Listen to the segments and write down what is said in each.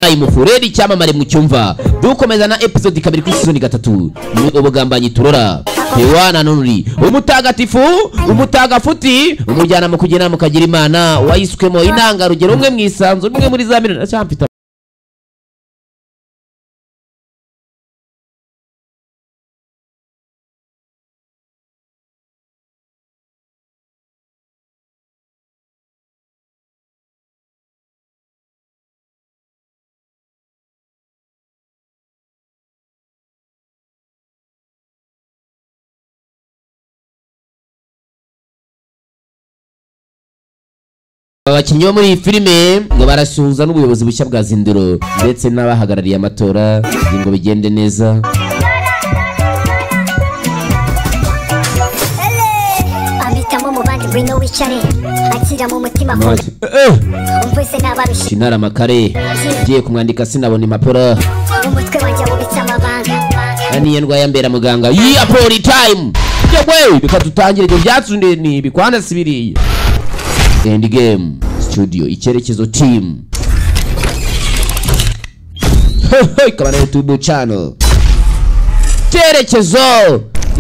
Furedi cyamamare mu cyumva dukomeza na episode kabiri ku season 3 ni ubugambanyi turora Dewana Nuri umutagatifu umutagafuti umujyana mu kugena mu kagira Imana wayiswemo inanga rugero umwe mwisanzu umwe muri za minute cyamfita abakinnyi bo muri filime ngo barasuhuza n'ubuyobozi bushya bwa Zindiro ndetse n'abahagarariye amatora ngo bigende neza. Abitamo mu bandi wino wicare akira mu mutima umvise n'ababishe Shinara Makare giye kumwandika sinabona impapuro umutwe wanjye wubitse amabanga ani yendwa yambera muganga yi apori time yewe bikatutangire ibyo byatsunde ni bikwana sibiriye End Game Studio icyerekezo team kabana YouTube channel cyerekezo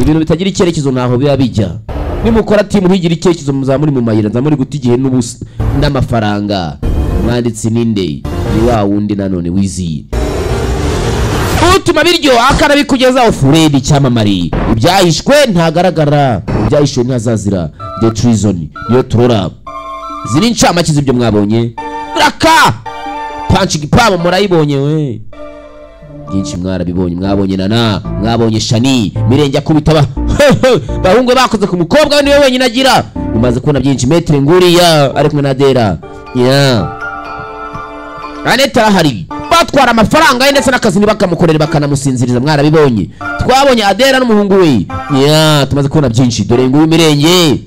ibintu bitagira icyerekezo naho biba bijya nimukora team ntigira icyerekezo muzamuri mu mayira nzamuri gutigihe n'ubusa n'amafaranga mwanditsi ninde ni wa wundi nanone wizi utuma biryo akara bikugezaho Furedi cyamamare ibyahishwe ntagaragara ibyahishwe ntazazira The Treason niyo turora ziri ncamake z'ibyo mwabonye raka punch gipamo murayibonye we byinshi mwarabibonye mwabonye Nana mwabonye Shani Mirenge akubitaba bahungwe bakoze ku mukobwa niwe wenyine agira umaze kubona byinshi metre nguriya ari kumwe na Dera Aneta hari batwara amafaranga ndetse n'akazi bakamukorera bakanamusinziriza mwarabiboye twabonye Adera n'umuhungu we tumaze kubona byinshi dore ngo Mirenge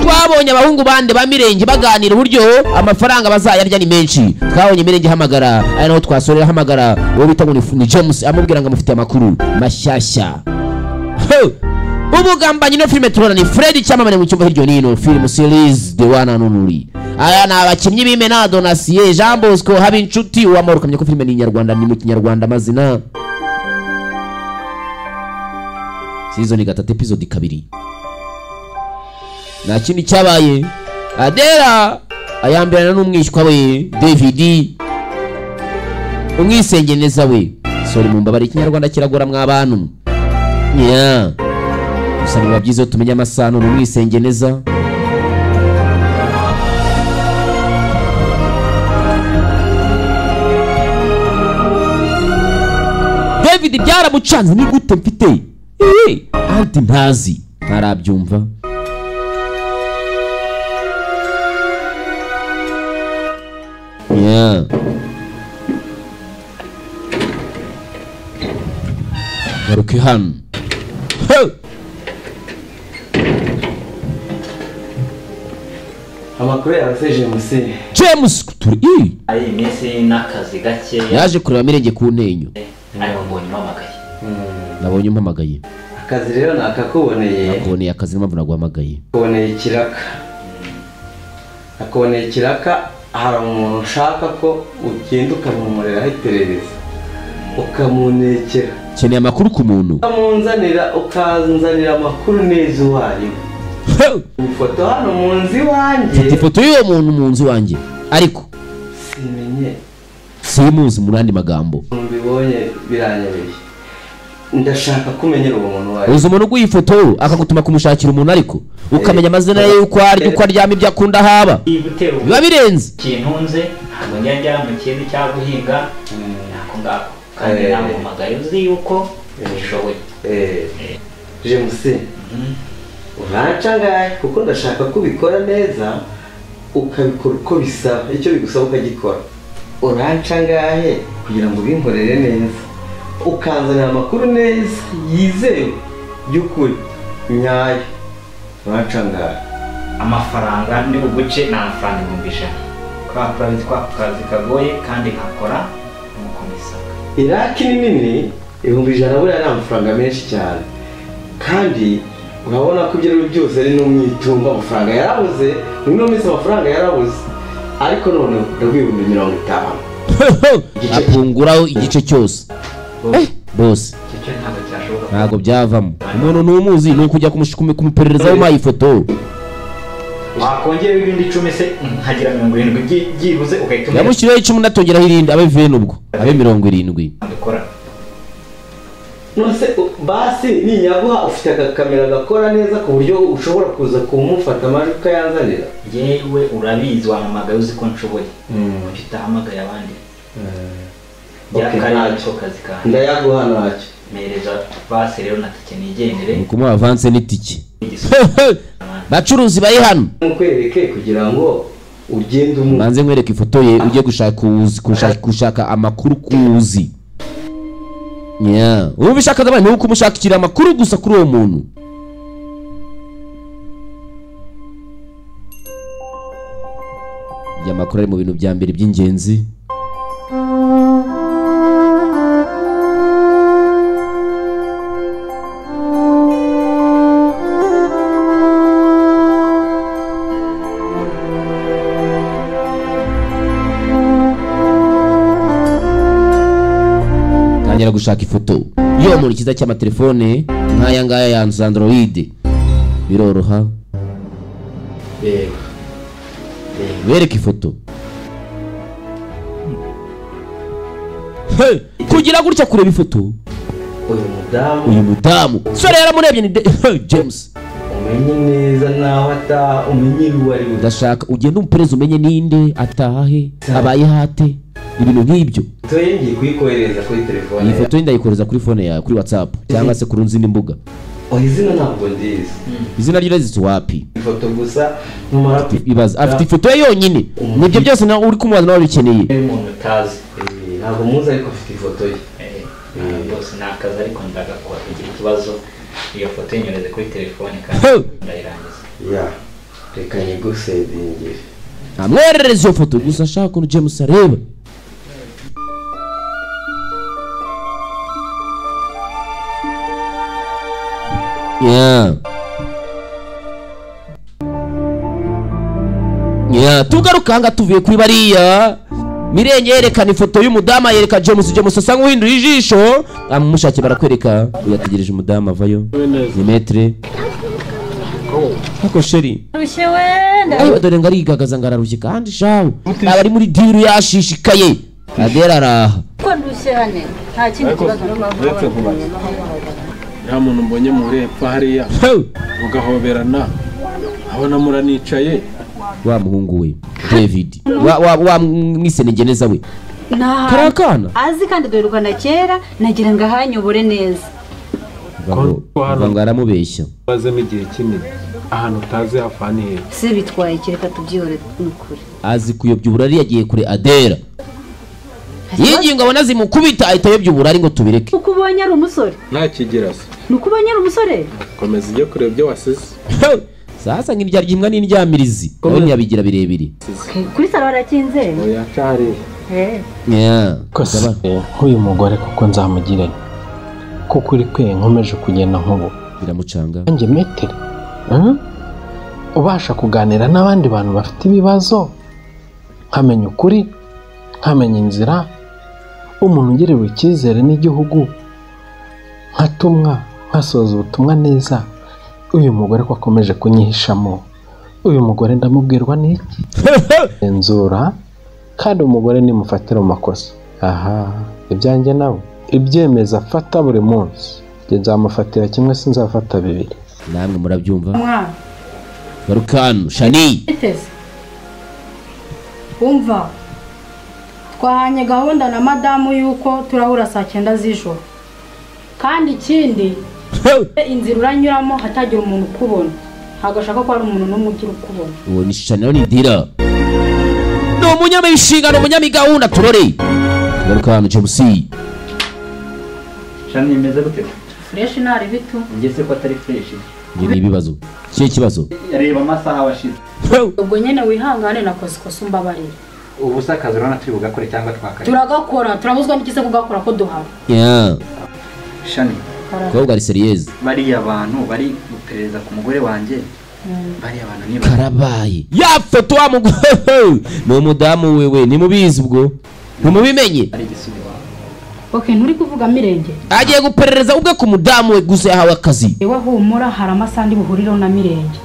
twabonye abahungu bande ba Mirenge baganira uburyo amafaranga bazayarya ni menshi twabonye Mirenge hamagara ari naho twasorera hamagara uwo bita ngo ni James amubwira ngo amufite amakuru mashyashya ubugambanyi no filime turona ni Furedi cyamamare mu cyumba hiryo nino film series Dewana Nuri aya na abakinnyi b'Imena Donatien Jean Bosco Habinshuti uwamurukamye ko filime ni Nyarwanda ni mu Kinyarwanda mazina season 3 episode 2 na kindi cyabaye Adera ayambirana n'umwishywa we David umwisengeneza we sorry mumbabare Ikinyarwanda kiragora mw'abantu gusa biba byiza tumenya amasano n'umwisengeneza David byaramucanze ni gute mfite anti ntazi ntarabyumva garuke hano amakuru yabaseje James James turi ari iminsi n'akazi gake yaje kureba Mirenge ku ntenyo ariko mbonye mpamagaye nabonye mpamagaye akazi rero nakakuboneye akazi n'impamvu naguhamagaye akuboneye ikiraka hari umuntu ushaka ko ugenda ukamumurera hiterereza ukamunekera keneye amakuru ku muntu ukazanira amakuru neza uwariwe ifoto hano mu nzu wanjye ifoto y'uwo muntu mu nzu wanjye ariko simenye simuzi mu randi magambo mbibonye biranyabeye ndashaka kumenyera uwo muntu wawe uzi umuntu uguye ifoto akagutuma kumushakira umuntu ariko ukamenya amazina ye uko aryama ibyo akunda haba biba birenze kintunze ntabwo njya mu kintu cyaguhinga nako ngako kandi namuhamagaye uzi yuko bishoboye James urancangaye kuko ndashaka kubikora neza ukabikora uko bisaba icyo bigusaba ukagikora urancangaye kugira ngo ubinkorere neza ukanzanira amakuru neza yizewe by'ukuri nyayo urancangaye amafaranga ndi buguce ni amafaranga 100 twakora bitwa kazi kagoye kandi nkakora nk'uko bisabwa iraki ni nini 100 buriya ni amafaranga menshi cyane kandi urabona ko ibyo byose ari n'umwitumba amafaranga yarabuze muri no minsi amafaranga yarabuze ariko none ndabwibumbi 50 apunguraho igice cyose bose icyo ntabwo cyashoboka ntabwo byavamo umuntu n'umuzi ni ukujya kumupererezaho mayi foto wakongera ibindi 10 se nkagira 70 byibuze ugahita yamushyiraho 10 natongeraho irindi abe 20 ubwo abe 70 dukora nose basi ninyaguha ufite agakamera gakora neza ku buryo ushobora kuza kumufata amajwi ukayanzanira yewe urabizi wamamagaye uzi ko nshoboye mfite ahamagaye abandi ntacyo kazi kanjye ndayaguha ntacyo mereza basi rero natike nigendere kumuha avance n'itike bacuruzi bari hano mukwereke kugira ngo ugende manze nkwereke ifoto ye ujye gushaka amakuru kuzi ubu bishaka zabane ni uko umushakira amakuru gusa kuri uwo muntu ya makuru ari mu bintu bya mbere by'ingenzi gushaka ifoto yo mu kiza cy'amatelefone nk'aya ngaya ya Android biroroha wereka ifoto kugira gutya kureba ifoto uyu mudamu sore yaramurebye ni James umenye neza naho umenye uwari ndashaka ugende umupereza umenye ninde atahe abaye hate ibintu nk'ibyo ngiye kuyikohereza kuri telefone iyi foto ndayikohereza kuri phone yawe kuri WhatsApp cyangwa se kuri nzindi mbuga izina ntabwo ndizi izina ryo rizitse wapi ifoto gusa numara ibaza afite ifoto ye yonyine nibyo byose na uri kumubaza nawe bikeneye umuntu utazi ntabwo muzi ariko afite ifoto ye bose nakaza ariko ndagakora kugira ikibazo iyo foto yinyereze kuri telefone kandi ndayirangiza reka nyigusedingire amwerereza iyo foto gusa ashaka ukuntu James areba tugaruka hanga tuvuye kuri bariya Mirenge yerekana ifoto y'umudamu yereka James asa nk'uhinduye ijisho amushake barakwereka uyategereje umudamu avayo ni metre ako sheri rushe wenda dore ngarigagaza ngararushye kandi shawe abari muri diru yashishikaye Adera araha ko ndushe hane nta kindi kibazo nta muntu mbonye muri hepfo hariya ugahoberana abona muranicaye wa muhungu we David wa mwisenengeneza we karakana azi kandi dorukana kera nagira ngo ahanyobore neza ngo aramubeshya bazemo igihe kinini ahantu utazi hafani he se bitwaye kireka tubyihore n'ukuri azi kuyobya uburari yagiye kure Adera yinginga abona zimukubita ahita yobya uburari ngo tubireke ukubonye ari umusore nta kigera se nukubonye ari umusore komeza ujye kureba ibyo wasize sasa nk'irya ryimwa n'indyamirizi aho ntiyabigira birebire kuri salo arakinze oya cari kose nk'uyu mugore kuko nzamugire kuko uri kwe nkomeje kugenda nk'ubu biramucanga njye metere ubasha kuganira n'abandi bantu bafite ibibazo nkamenya ukuri nkamenya inzira umuntu ugerewe icyizere n'igihugu nkatumwa nkasoza ubutumwa neza uyu mugore ko akomeje kunyihishamo uyu mugore ndamubwirwa n'iki enzura kandi umugore nimufatira mu makosa aha ibyanjye nawe ibyemeza afata buri munsi nzamufatira kimwe sinzafata bibiri namwe murabyumva Barukano Shani umva twahanye gahunda na madamu yuko turahura saa 9 z'ijoro kandi ikindi inzira uranyuramo hatagira umuntu ukubona ntabwo ashaka ko hari umuntu n'umwe ugira ukubona uwo ni Shani ni dira no umunyamishingano umunyamigahunda turore Barukano James Shani imeze gute fresh nari bitu ngese ko atari fresh ni ibibazo kibazo reba amasaha washize ubwo nyene wihangane nakoze kosa umbabarira ubu sakazi urana turi bugakore cyangwa twakare turagakora turabuzwa n'ikise kugakora ko duhara Shani kobwa ari serious bari abantu bari gupereza ku mugore wanjye bariya bantu niba karabaye ya foto wa mugore ni umudamu wewe nimubizi ubwo numubimenye ari igisubizo. okay nturi kuvuga Mirenge agiye guperereza ubwe ku mudamu we gusa yahawe akazi ewe humura hari amasandi buhuriro na Mirenge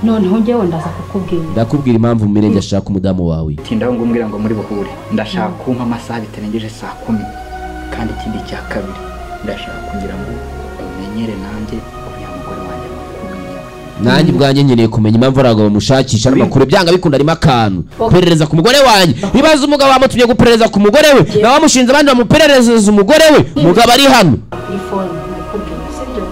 noneho njyewe ndaza kukubwira ndakubwira impamvu Mirenge ashaka umudamu wawe tindaho ngumbwira ngo muri buhure ndashaka kumpa amasaha bitarengeje saa 10 kandi ikindi cya kabiri ndashaka kugira ngo umenyere nanjye uriya mugore wanjye mukumenya nanjye ubwanjye nkeneye kumenya impamvu arago bamushakisha n'amakuru byanga bikunda arimo akantu perereza ku mugore wanjye ibaze umugabo wamutumye guperereza ku mugore we nawe amushinze abandi bamuperereza umugore we mugabo ari hano ifone nakubwira sibyo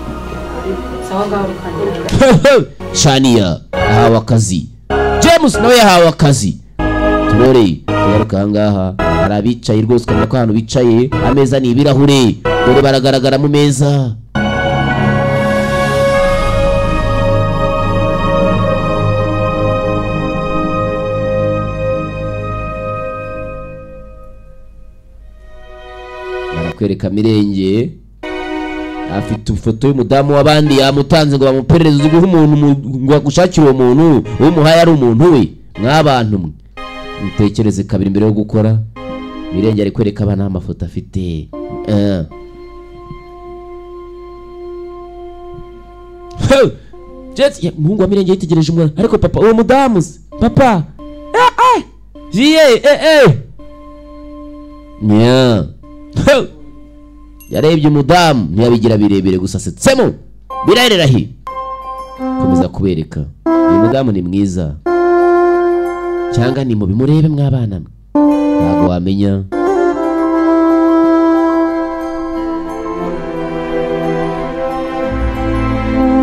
sawa ngaho rikandira Shania ahawe akazi James nawe yahawe akazi turore tugaruka ahangaha hari abicaye rwose ukabona ko ahantu bicaye ameza ni ibirahure dore baragaragara mu meza barakwereka Mirenge afite ifoto y'umudamu w'abandi yamutanze ngo bamuperereze uziguhe umuntu ngo agushakire uwo muntu umuhaye ari umuntu we nk'abantu mwe mutekereze kabiri mbere yo gukora Mirenge ari kwereka abana amafoto afite umuhungu wa Mirenge yitegereje umwana ariko papa uwo mudamu se papa yarebye umudamu ntiyabigira birebire gusa asetsemo birarera hi komeza kubereka uyu mudamu ni mwiza cyangwa ni mu bimurebe mw'abana mwe ntabwo wamenya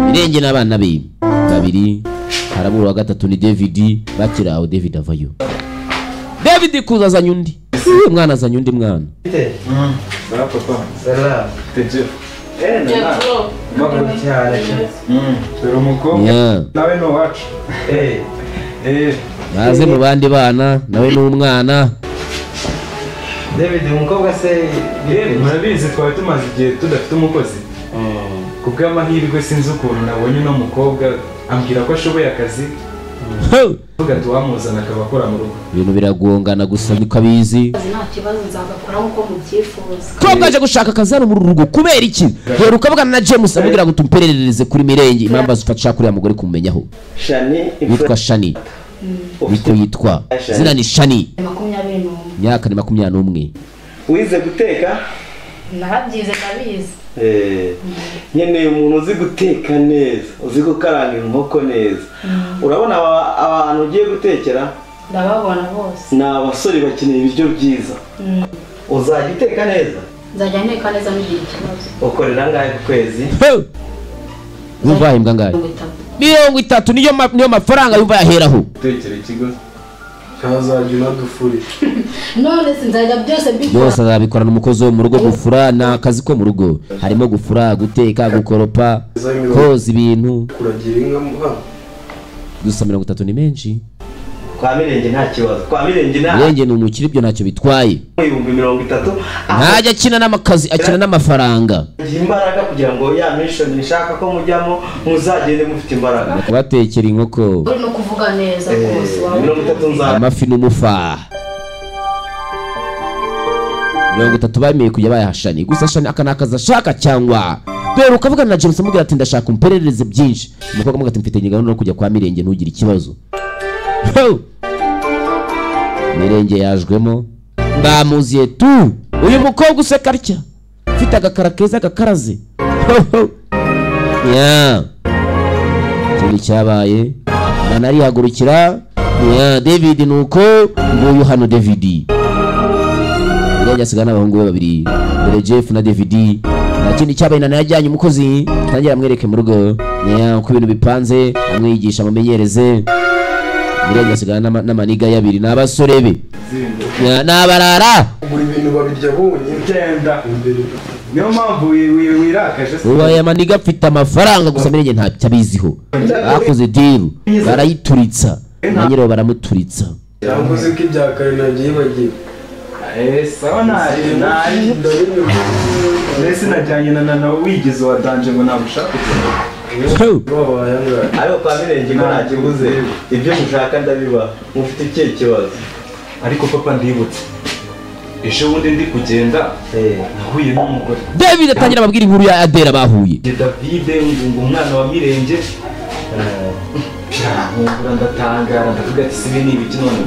Mirenge n'abana be babiri harabura wa gatatu ni David bakira aho David avayo David kuza azanye undi mwana azanye undi mwana Sawa papa. Salam. Tejo. Nana. Mako cyane. Dore umukobwa. Nawe no wacu. Baze mu bandi bana nawe n'umwana. David umukobwa se murabizi twari tumaze igihe tudafite umukozi. Kubw'amahirwe sinzi ukuntu nabonye no mukobwa ambwira ko ashoboye akazi. Tuwamuzana akaba akora mu rugo. Ibintu biragongana gusa niko abizi. Nta kibazo nzagakora nkuko mubyifuza. Ko bwaje gushaka akazi hano mu rugo kubera iki? Rero ukabugana na James amubwira ngo tumperereze kuri Mirenge impamvu azufasha kuri ya mugore kumumenyaho. Shani Witwa Shani. Yitwa zina ni Shani. 21. Myaka ni 21. Wize guteka? Narabyize kabizi. Nyene umuntu uzi guteka neza, uzi gukaranga inkoko neza. Urabona abantu ugiye gutekera? Ndababona bose. Ni abasore bakeneye ibiryo byiza. Uzajya uteka neza? Nzajya nteka neza n'igihe kibazo. Ukorera ngahe ku kwezi? Yumva imbwa ngahe? 30 niyo mafaranga yumva yaheraho. Tekere ikigo kazajya unadufuri. None sinzajya byose bikora. Byose azabikorana umukozi wo mu rugo gufura na akazi ko mu rugo. Harimo gufura, guteka, gukoropa, koza ibintu. Kuragira inka muha. Gusa 30 ni menshi. Kwa Mirenge nta kibazo. Kwa Mirenge Mirenge ni umukiri ibyo ntacyo bitwaye. 30. Ntajya akina n'amakazi akina n'amafaranga. Imbaraga kugira ngo ya mission nishaka ko mujyamo muzagende mufite imbaraga. Bakabatekera inkoko. Uri no kuvuga neza rwose wawe. 30 amafi n'umufa. 30 bameye kujya bayahashani gusa Shani akanakaza shaka cyangwa dore ukavuga na James amubwira ati ndashaka umperereze byinshi umukobwa amubwira ati mfite nyigano no kujya kwa Mirenge ntugire ikibazo. Mirenge yajwemo ndamuziye tu uyu mukobwa useka atya ufite agakara keza gakaraze. Kiri cyabaye mana arihagurukira David nuko nguyu hano David Mirenge asigana abahungu be babiri dore Jeff na David nakindi cyabaye nana yajyanye umukozi tangira amwereke mu rugo uko ibintu bipanze amwigisha amenyereze. Mirenge asigana n'amaniga yabiri n'abasore be n'abarara muri ibintu babirya bunye genda niyo mpamvu wirakaje se. ubu aya maniga afite amafaranga gusa Mirenge ntacyo abiziho. Bakoze deal barayituritsa na nyiraho baramuturitsa. cyangwa uzi ko ibya kare nagiye bagiye sawa nari mbese najyanye na wigize wa danje ngo nabushaka kugenda ariko kwa mirenge ngo nta kibuze ibyo mushaka ndabiba mufite ikihe kibazo ariko papa ndibutse ejo bundi ndi kugenda nahuye n'umugore David atangira ababwira inkuru ya Adela bahuye David ngo umwana wa mirenge nkumbura ndatangara ndavuga ati sibi ni ibiki none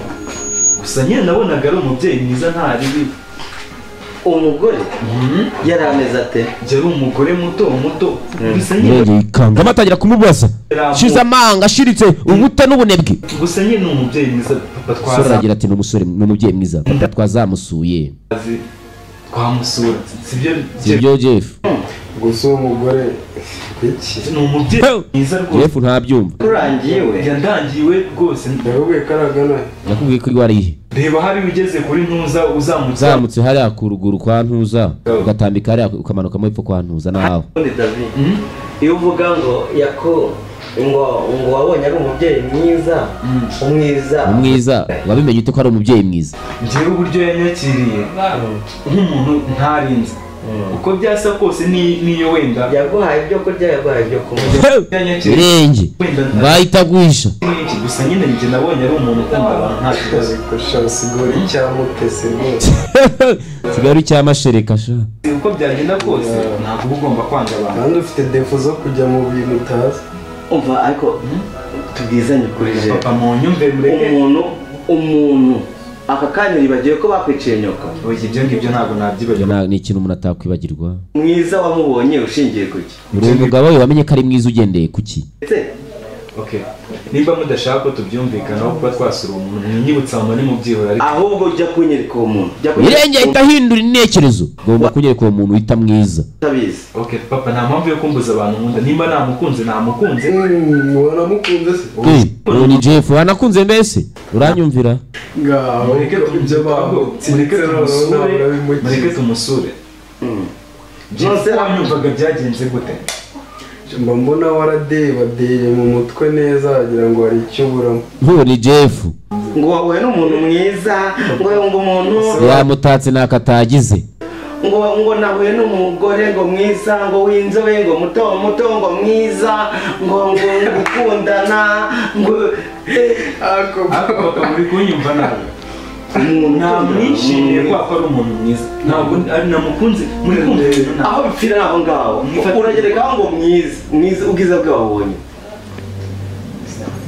gusa nyine nabonaga ari umubyeyi mwiza nta ribi umugore yari ameze ate yari umugore muto gusa nyine ikanga amatangira kumubaza shize amanga ashiritse ubuta n'ubunebwe gusa nyine ni umubyeyi mwiza papa twazaragira ati n'umusore n'umubyeyi mwiza papa twazamusuye twamusura sibyo Jeff gusa uwo mugore ni umubyeyi mwiza rwose Jeff ntabyumva urangiwe yandangiwe rwose ndabubwiye karagana yakubwiye ko wari ihe reba hari ugeze kuri ntuza uzamutse hariya ku ruguru kwa ntuza ugatambika hariya ukamanuka mu epfo kwa ntuza naho iyo uvuga ngo ngo wabonye ari umubyeyi mwiza umwiza wabimenye ute ko ari umubyeyi mwiza njyewe uburyo yanyakiriye nk'umuntu ntarinze uko byasa kose niyo wenda yaguhaye ibyo kurya yaguhaye ibyo kunywa irenge bayitaguhisha gusa nyine njye nabonye ari umuntu ukunda abantu nta kibazo sigori cyamutese rwose sigari cyamashereka sha uko byagenda kose ntabwo uba ugomba kwanga abantu kandi ufite defo zo kujya mu bintu utazi umva ariko tubwizanye kuri je papa mu nyumve mureke umuntu aka kanya ribagiye ko bakwiciye nyoka ibyo ngibyo ntabwo nabyibagirwa ni ikintu umuntu atakwibagirwa mwiza wamubonye ushingiye kuki uri umugabo we wamenye ko ari mwiza ugendeye kuki nimba mudashaka ko tubyumvikanaho kuba twasura umuntu mwiyibutsa mu ni mu byihora ariko ahubwo ujya kunyereka uwo muntu irenge ahita ahindura intekerezo ugomba kunyereka uwo muntu uhita mwiza utabizi papa nta mpamvu yo kumbuza abantu nkunda nimba namukunze wanamukunze se ni Jeff wanakunze mbese uranyumvira ngaho mureke tumusure Jeff wanyumvaga byagenze gute mba mbona waradeye mu mutwe neza wagira ngo hari icyo uburamo ni Jeff ngo wahuye n'umuntu mwiza ngo umuntu yamutatse ntako atagize ngo nahuye n'umugore ngo mwiza ngo w'inzobe ngo muto ngo mwiza ngo gukundana ngo ako muri kunyumva nabi namwishimiye ko ari umuntu mwiza ntabwo ari namukunze muri kumwe aho bipfira naho ngaho uragerekaho ngo mwiza ubwiza bwe wabonye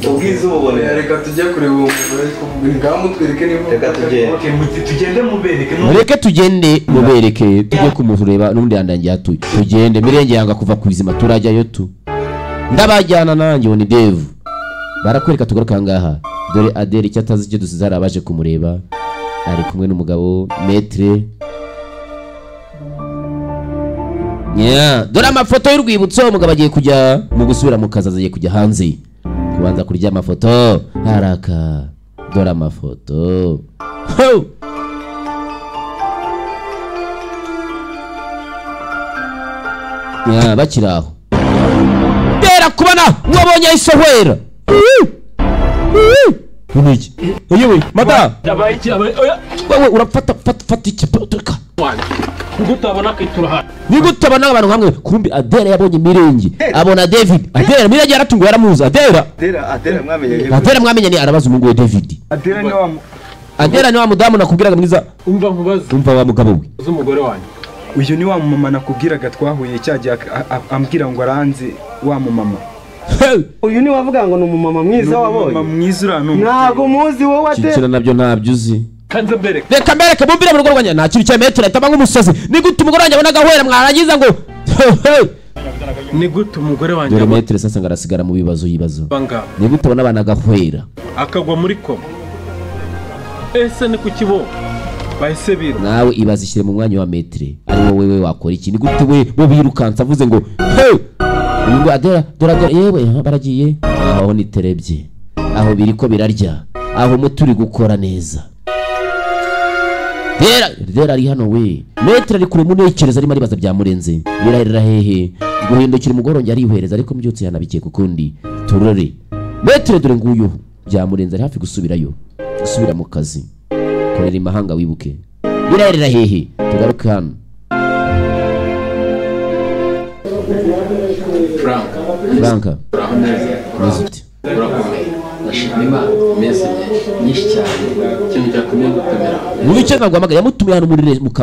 ubwiza ububonera reka tujye kureba uwo mugore ngaho mutwereke niba reka tugende mubereke mureke tugende mubereke tujye kumureba n'undi yandangiye atuye tugende mirenge yanga kuva ku izima turajyayo tu ndabajyana nanjye ni Dave barakwereka tugaruka ngaha dore Adele icyo atazi icyo dusize hari abaje kumureba ari kumwe n'umugabo Maître dore amafoto y'urwibutso umugabo agiye kujya mu gusubira mu kazi agiye kujya hanze kubanza kurya amafoto haraka dore amafoto bakiri aho dera kubona wabonye isohwera Uniki. Yewe, mata. Wewe urafata iki potoka. Ngutabona kitura. Nigutabana abantu hamwe kumbi Adela yabonye mirenge. Abona David. Adela mirenge yaratunguye aramuza. Adela mwamenye ni arabaza umungu we David. Adela ni wa mudamu nakubwiraga mwiza. Umva nkubaza. Umva wa mugabo we. Uzumugore wanyu. Uyu ni wa mama nakubwiraga twahuye cyagiye ambwira ngo aranze wa mama. Uyu ni wavuga ngo ni umumama mwiza wabonye. Mama mwiza urano. Ntago muzi wowe ate. Kicira nabyo ntabyo uzi. Kanze mbereke. Reka mbereke mumbire mu rugo rwanya nta kintu cya metero ataba nk'umusazi. Ni gute umugore wanjye abona gahwera mwarangiza ngo ni gute umugore wanjye dore metero sasa ngarasigara mu bibazo yibazo. Ni gute abona abana gahwera akagwa muri koma. Ese ni kukibo bahise biro. Nawe ibazishyire mu mwanya wa metero. Ari wowe we wakora iki? Ni gute we bo birukansa avuze ngo ngo Adela dora yewe baragiye aho ni terebye aho biriko birarya aho muturi gukora neza dera ari hano we metero ari kure munekereza ari maribaza byamurenze birahera hehe guhindukira umugorongye ari yuhereza ariko mbyutse yanabikiye kukundi turore metero dore nguyu byamurenze ari hafi gusubira mu kazi korera imahanga wibuke birahera hehe tugaruke hano Franka Muziti mu bice nagwamaga yamutumiye hano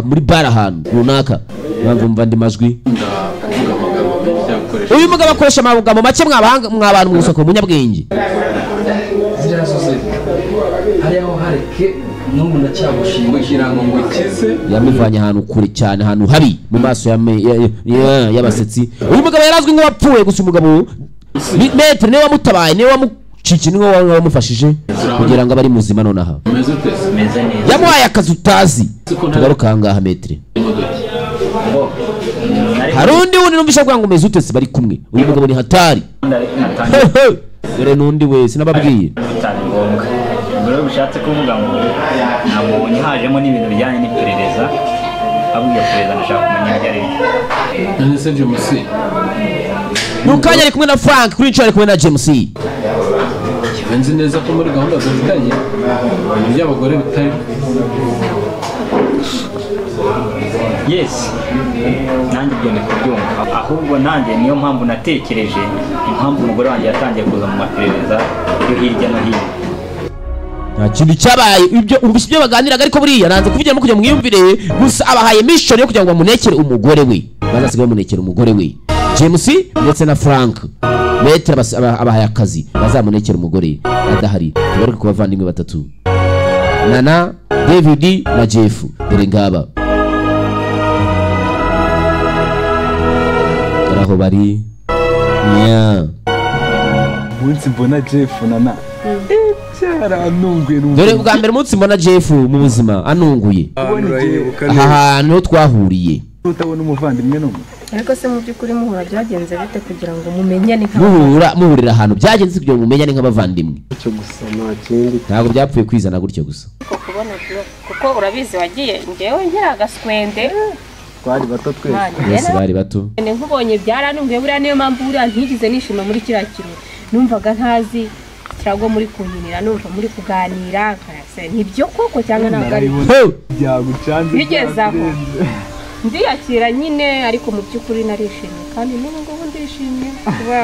muri bar ahantu runaka mpamvu mva ndi majwi uyu mugabo akoresha amagambo make mw'abantu mu isoko munyabwenge yamuvanye ahantu kure cyane ahantu habi mu maso y'abasetsi uyu mugabo yarazwi nk'uwapfuye gusa umugabo metre niwe wamutabaye niwe wamucici niwe wamufashije kugira ngo abari muzima nonaha yamuhaye akazi utazi tugaruka ahangaha metre hari undi numvisha avuga ngo umeze utese bari kumwe uyu mugabo ni hatari dore n'undi wese nababwiye ubwo bishatse kuvuga ngo nabonye hajemo n'ibintu bijyanye n'iperereza abwiye perezida ndashaka kumenya ibyo ari byo nese James nukanya ari kumwe na Frank kuri cyo ari kumwe na James nzi neza ko muri gahunda zifitanye ibyo abagore bitari yes nanjye ibyo ndikubyumva ahubwo nanjye niyo mpamvu natekereje impamvu umugore wanjye yatangiye kuza mu maperereza yo hirya no hino nta kintu cyabaye ibyo umvise ibyo baganiraga ariko buriya nanze kuvugiramo kugira ngo mwiyumvire gusa abahaye mission yo kugira ngo bamunekere umugore we bazasigaye bamunekera umugore we James ndetse na Frank Metre abahaye akazi bazamunekera umugore adahari tubaruke ku bavandimwe batatu Nana David na Jeff dore ngaba aho bari munsi mbona Jeff Nana dore bwa mbere munsi mbona Jeff mu buzima anunguye aha hantu twahuriye utabona umuvandimwe n'umwe ariko se mu by'ukuri muhura byagenze bite kugira ngo mumenyane muhurira ahantu byagenze kugira ngo mumenyane nk'abavandimwe cyo gusa nta kindi ntabwo byapfuye kwizana gutyo gusa kuko urabizi wagiye ngewe nkiragaswende twari bato twese bose bari bato nkubonye byaranunguye buriya niyo mpamvu buriya ntigize nishima muri kiriya kintu numvaga ntazi kirago muri kunkinira numva muri kuganira ntibyo koko cyangwa ntabwo ari byagucanze bigeze aho ndiyakira nyine ariko mu by'ukuri narishimye kandi n'ubu ngubu ndishimye kuba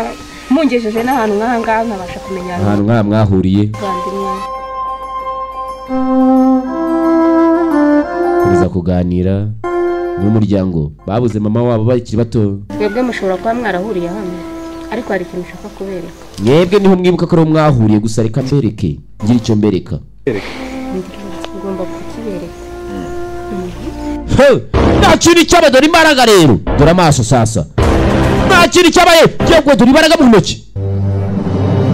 mungejeje n'ahantu nk'aha ngaha nkabasha kumenya ahantu nk'aha mwahuriye kuza kuganira n'umuryango babuze mama wabo bakiri bato twebwe mushobora kuba mwarahuriye hano ariko hari ikintu ushaka kubereka mwebwe niho mwibuka ko mwahuriye gusa reka mbereke ngira icyo mbereka ngomba kukibereka nta kintu cyabaye dore imbaraga rero dore amaso sasa nta kintu cyabaye yewe dore imbaraga mu ntoki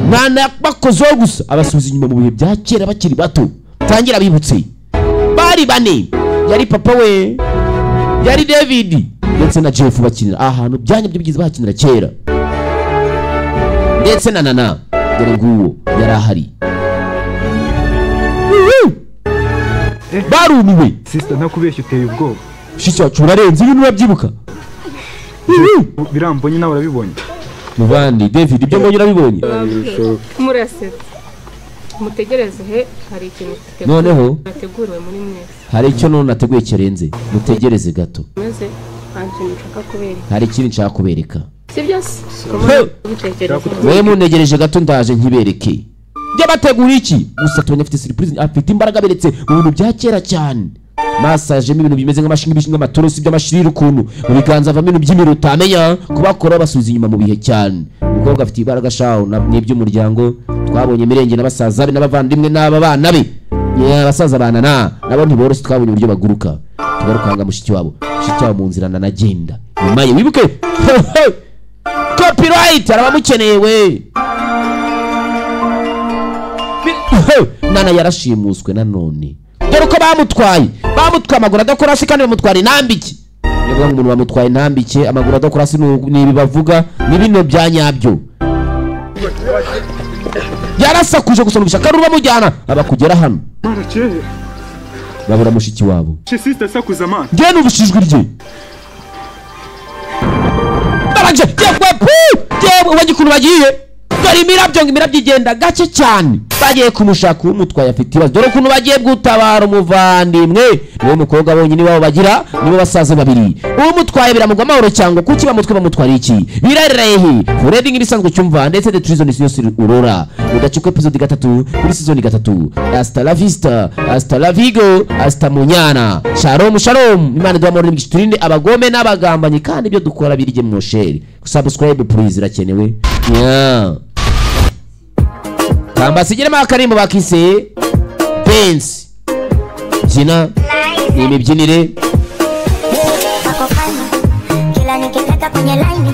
mwana bakozeho gusa abasubiza inyuma mu bihe bya kera bakiri bato tangira bibutse bari bane yari papa we yari David ndetse na Jeff bakinira ahantu byanya byigize bakinira kera ndetse na Nana dore nguwo yari ahari barumiwe sister ntakubeshya uteye ubwoba shiki wacu urarenze ibintu urabyibuka birambonye nawe urabibonye muvandi David ibyo mbonye urabibonye murasetse mutegereze he hari ikintu noneho nateguriwe muri mwese hari icyo none nateguye kirenze mutegereze gato maze nshaka kubereka hari ikintu nshaka kubereka sibyo wewe munegereje gato ndaje nkibereke byabategura iki gusa tubonye afite surprise afite imbaraga beretse mu bintu bya kera cyane massage mu bintu bimeze nk'amashinga bishinga amatorosi by'amashirira ukuntu mu biganza avamo ibintu by'imiruta amenya kubakora basubiza inyuma mu bihe cyane umukobwa afite imbaraga shaho n'iby'umuryango twabonye mirenge n'abasaza be n'abavandimwe n'aba bana be abasaza bana nabo ntiboroshye twabonye uburyo baguruka tugarukanga mushiki wabo mu nzira nanagenda nyuma ye wibuke copyright arabamukeneye we Nana yarashimuswe nanone dore ko bamutwaye amaguru adakora hasi kandi bamutwara intambike niba umuntu bamutwaye intambike amaguru adakora hasi nibi bavuga ni bino bya nyabyo yarasakuje gusa nubisha kandi bamujyana abakugera hano babura mushiki wabo sister sakuza man ngiye nubishijwe rye babanje yewe bagikuru bagiye dore imirabyo igenda gake cyane bagiye kumushaka umutwaye afite ibibazo dore ukuntu bagiye gutabara umuvandimwe niwe mukobwa bonyine wabo bagira nibo basaza babiri umutwaye biramugwa amahoro cyangwa kuki bamutwe bamutwara iki birarehe Fred nk'ibisanzwe cyumva ndetse the treason is yose urora udacikwe episode 3 kuri season 3 hasta la vista hasta la vigo hasta munyana shalom imana duhamore n'imigishiturinde abagome n'abagambanyi kandi ibyo dukora birije mu sheri subscribe please irakenewe kamba sigiremo akarimbo bakise dance jina imibyinire kila nikitaka kwenye line